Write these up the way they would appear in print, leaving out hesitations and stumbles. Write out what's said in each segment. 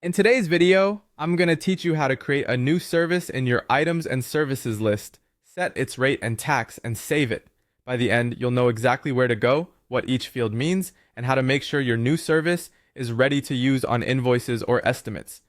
In today's video, I'm going to teach you how to create a new service in your items and services list, set its rate and tax, and save it. By the end, you'll know exactly where to go, what each field means, and how to make sure your new service is ready to use on invoices or estimates.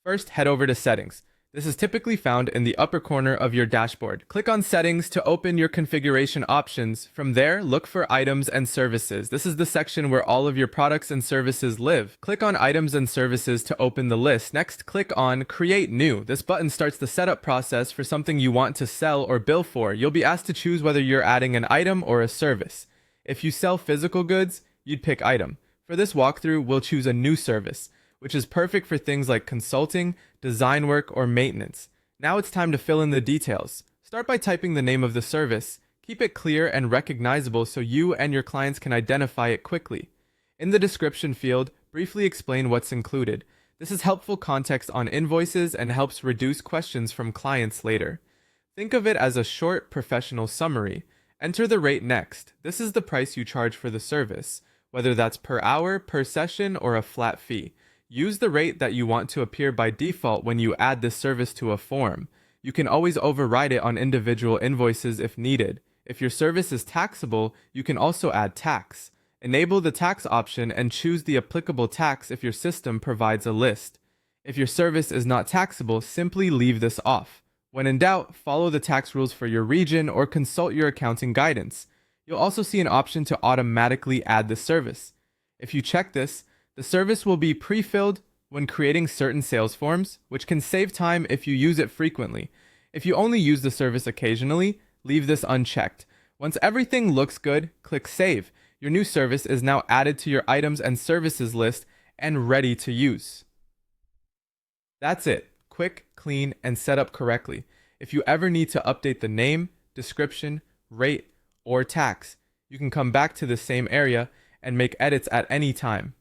First, head over to Settings. This is typically found in the upper corner of your dashboard. Click on Settings to open your configuration options. From there, look for Items and Services. This is the section where all of your products and services live. Click on Items and Services to open the list. Next, click on Create New. This button starts the setup process for something you want to sell or bill for. You'll be asked to choose whether you're adding an item or a service. If you sell physical goods, you'd pick Item. For this walkthrough, we'll choose a new service, which is perfect for things like consulting, design work, or maintenance. Now it's time to fill in the details. Start by typing the name of the service. Keep it clear and recognizable so you and your clients can identify it quickly. In the description field, briefly explain what's included. This is helpful context on invoices and helps reduce questions from clients later. Think of it as a short, professional summary. Enter the rate next. This is the price you charge for the service, whether that's per hour, per session, or a flat fee. Use the rate that you want to appear by default when you add this service to a form. You can always override it on individual invoices if needed. If your service is taxable, you can also add tax. Enable the tax option and choose the applicable tax if your system provides a list. If your service is not taxable, simply leave this off. When in doubt, follow the tax rules for your region or consult your accounting guidance. You'll also see an option to automatically add the service. If you check this, the service will be pre-filled when creating certain sales forms, which can save time if you use it frequently. If you only use the service occasionally, leave this unchecked. Once everything looks good, click Save. Your new service is now added to your items and services list and ready to use. That's it. Quick, clean, and set up correctly. If you ever need to update the name, description, rate, or tax, you can come back to the same area and make edits at any time.